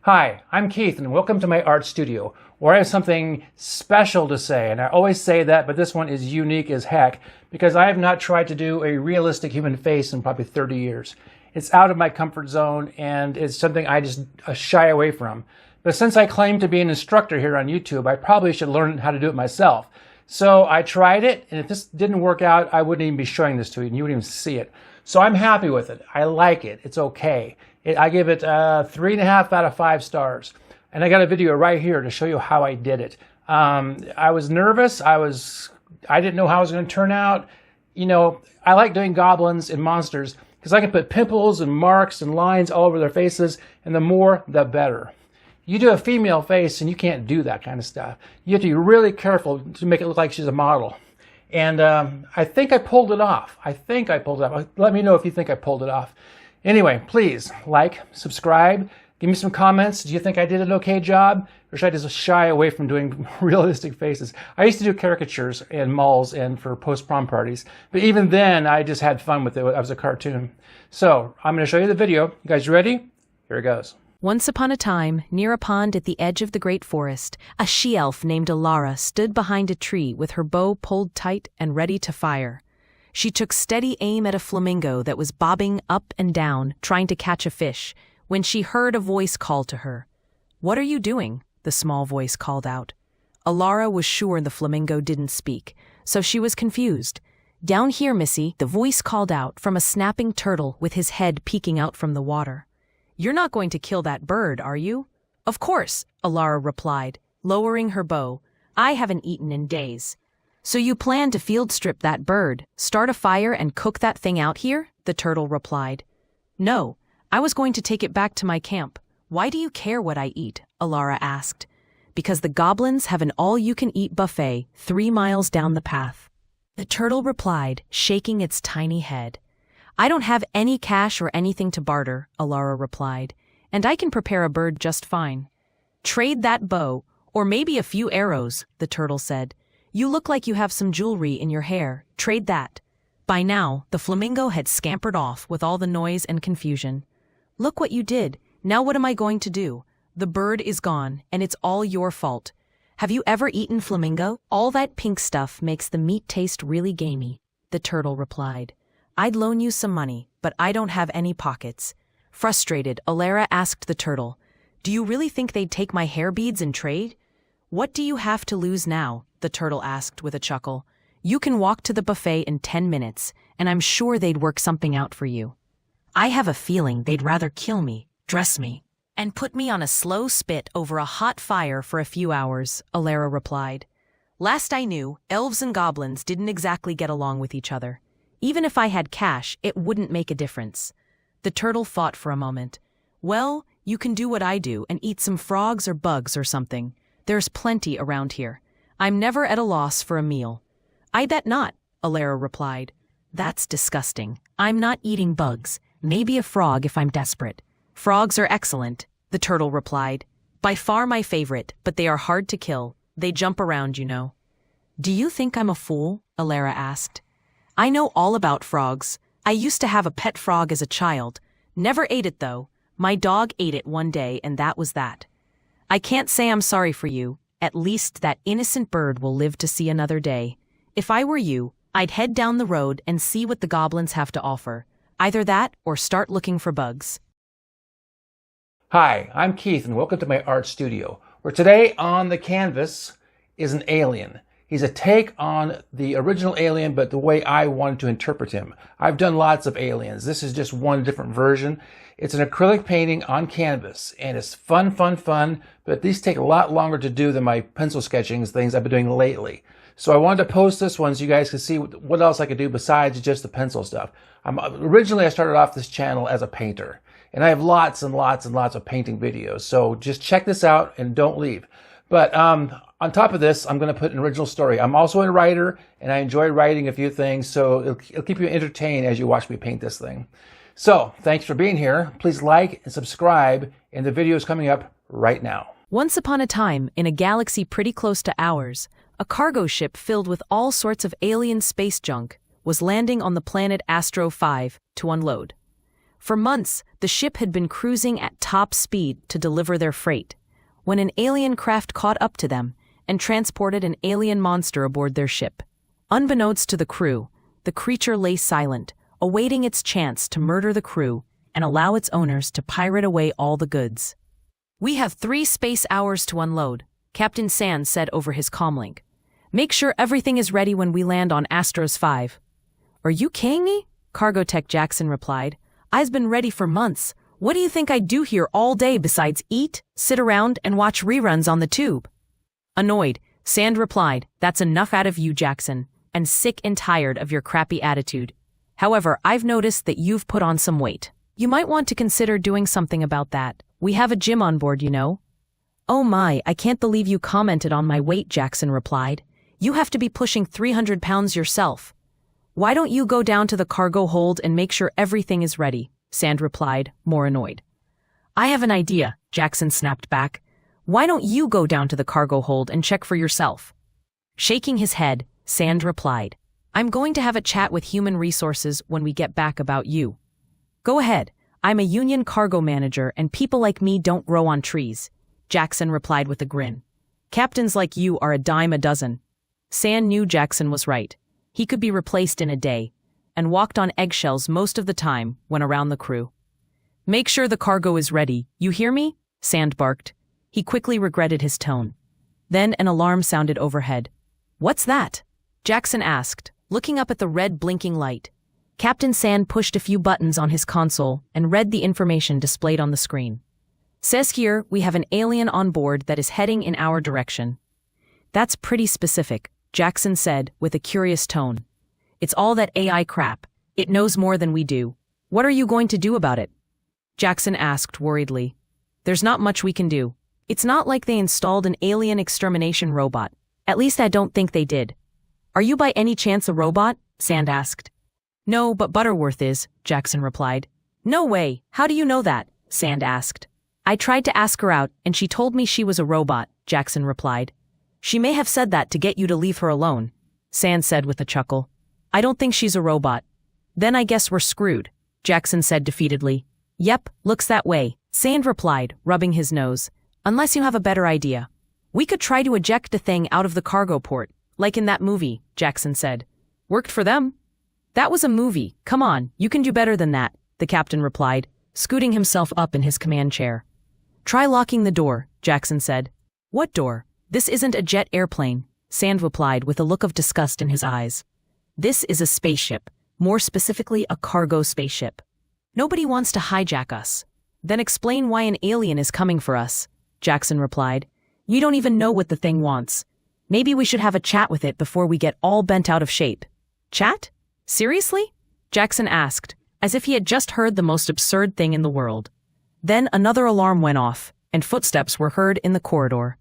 Hi, I'm Keith, and welcome to my art studio, where I have something special to say. And I always say that, but this one is unique as heck, because I have not tried to do a realistic human face in probably 30 years. It's out of my comfort zone, and it's something I just shy away from. But since I claim to be an instructor here on YouTube, I probably should learn how to do it myself. So I tried it, and if this didn't work out, I wouldn't even be showing this to you, and you wouldn't even see it. So I'm happy with it. I like it. It's okay. I give it 3.5 out of 5 stars. And I got a video right here to show you how I did it. I was nervous. I didn't know how it was going to turn out. You know, I like doing goblins and monsters because I can put pimples and marks and lines all over their faces, and the more, the better. You do a female face and you can't do that kind of stuff. You have to be really careful to make it look like she's a model. And I think I pulled it off. Let me know if you think I pulled it off. Anyway, please like, subscribe, give me some comments. Do you think I did an okay job? Or should I just shy away from doing realistic faces? I used to do caricatures in malls and for post-prom parties. But even then, I just had fun with it. I was a cartoon. So I'm going to show you the video. You guys ready? Here it goes. Once upon a time, near a pond at the edge of the great forest, a she-elf named Alara stood behind a tree with her bow pulled tight and ready to fire. She took steady aim at a flamingo that was bobbing up and down, trying to catch a fish, when she heard a voice call to her. "What are you doing?" the small voice called out. Alara was sure the flamingo didn't speak, so she was confused. "Down here, missy," the voice called out from a snapping turtle with his head peeking out from the water. "You're not going to kill that bird, are you?" "Of course," Alara replied, lowering her bow. "I haven't eaten in days." "So you plan to field strip that bird, start a fire and cook that thing out here?" the turtle replied. "No, I was going to take it back to my camp." "Why do you care what I eat?" Alara asked. "Because the goblins have an all-you-can-eat buffet 3 miles down the path." The turtle replied, shaking its tiny head. "I don't have any cash or anything to barter," Alara replied, "and I can prepare a bird just fine." "Trade that bow, or maybe a few arrows," the turtle said. "You look like you have some jewelry in your hair. Trade that." By now, the flamingo had scampered off with all the noise and confusion. "Look what you did. Now what am I going to do? The bird is gone, and it's all your fault. Have you ever eaten flamingo? All that pink stuff makes the meat taste really gamey," the turtle replied. "I'd loan you some money, but I don't have any pockets." Frustrated, Alara asked the turtle, "Do you really think they'd take my hair beads in trade?" "What do you have to lose now?" the turtle asked with a chuckle. "You can walk to the buffet in 10 minutes, and I'm sure they'd work something out for you." "I have a feeling they'd rather kill me, dress me, and put me on a slow spit over a hot fire for a few hours," Alara replied. "Last I knew, elves and goblins didn't exactly get along with each other. Even if I had cash, it wouldn't make a difference." The turtle thought for a moment. "Well, you can do what I do and eat some frogs or bugs or something. There's plenty around here. I'm never at a loss for a meal." "I bet not," Alara replied. "That's disgusting. I'm not eating bugs. Maybe a frog if I'm desperate." "Frogs are excellent," the turtle replied. "By far my favorite, but they are hard to kill. They jump around, you know." "Do you think I'm a fool?" Alara asked. "I know all about frogs. I used to have a pet frog as a child. Never ate it, though. My dog ate it one day, and that was that. I can't say I'm sorry for you. At least that innocent bird will live to see another day. If I were you, I'd head down the road and see what the goblins have to offer. Either that or start looking for bugs." Hi, I'm Keith, and welcome to my art studio, where today on the canvas is an alien. He's a take on the original Alien, but the way I wanted to interpret him. I've done lots of aliens. This is just one different version. It's an acrylic painting on canvas, and it's fun, but these take a lot longer to do than my pencil sketchings, things I've been doing lately. So I wanted to post this one so you guys can see what else I could do besides just the pencil stuff. Originally, I started off this channel as a painter, and I have lots and lots of painting videos. So just check this out and don't leave. But on top of this, I'm going to put an original story. I'm also a writer, and I enjoy writing a few things, so it'll keep you entertained as you watch me paint this thing. So thanks for being here. Please like and subscribe, and the video is coming up right now. Once upon a time, in a galaxy pretty close to ours, a cargo ship filled with all sorts of alien space junk was landing on the planet Astro 5 to unload. For months, the ship had been cruising at top speed to deliver their freight, when an alien craft caught up to them and transported an alien monster aboard their ship. Unbeknownst to the crew, the creature lay silent, awaiting its chance to murder the crew and allow its owners to pirate away all the goods. "We have 3 space hours to unload," Captain Sand said over his comlink. "Make sure everything is ready when we land on Astros 5. "Are you kidding me?" Cargo Tech Jackson replied. "I've been ready for months. What do you think I do here all day besides eat, sit around, and watch reruns on the tube?" Annoyed, Sand replied, "That's enough out of you, Jackson, and sick and tired of your crappy attitude. However, I've noticed that you've put on some weight. You might want to consider doing something about that. We have a gym on board, you know." "Oh my, I can't believe you commented on my weight," Jackson replied. "You have to be pushing 300 pounds yourself." "Why don't you go down to the cargo hold and make sure everything is ready?" Sand replied, more annoyed. "I have an idea," Jackson snapped back. "Why don't you go down to the cargo hold and check for yourself?" Shaking his head, Sand replied, "I'm going to have a chat with Human Resources when we get back about you." "Go ahead. I'm a union cargo manager and people like me don't grow on trees," Jackson replied with a grin. "Captains like you are a dime a dozen." Sand knew Jackson was right. He could be replaced in a day, and walked on eggshells most of the time when around the crew. "Make sure the cargo is ready, you hear me?" Sand barked. He quickly regretted his tone. Then an alarm sounded overhead. "What's that?" Jackson asked, looking up at the red blinking light. Captain Sand pushed a few buttons on his console and read the information displayed on the screen. "Says here we have an alien on board that is heading in our direction." "That's pretty specific," Jackson said with a curious tone. "It's all that AI crap. It knows more than we do. What are you going to do about it?" Jackson asked worriedly. "There's not much we can do. It's not like they installed an alien extermination robot. At least I don't think they did." "Are you by any chance a robot?" Sand asked. "No, but Butterworth is," Jackson replied. "No way. How do you know that?" Sand asked. "I tried to ask her out, and she told me she was a robot," Jackson replied. "She may have said that to get you to leave her alone," Sand said with a chuckle. "I don't think she's a robot." "Then I guess we're screwed," Jackson said defeatedly. "Yep, looks that way," Sand replied, rubbing his nose. "Unless you have a better idea. We could try to eject the thing out of the cargo port, like in that movie," Jackson said. "Worked for them." "That was a movie. Come on, you can do better than that," the captain replied, scooting himself up in his command chair. "Try locking the door," Jackson said. "What door? This isn't a jet airplane," Sand replied with a look of disgust in his eyes. "This is a spaceship, more specifically a cargo spaceship. Nobody wants to hijack us." "Then explain why an alien is coming for us," Jackson replied. "You don't even know what the thing wants. Maybe we should have a chat with it before we get all bent out of shape." "Chat? Seriously?" Jackson asked, as if he had just heard the most absurd thing in the world. Then another alarm went off, and footsteps were heard in the corridor.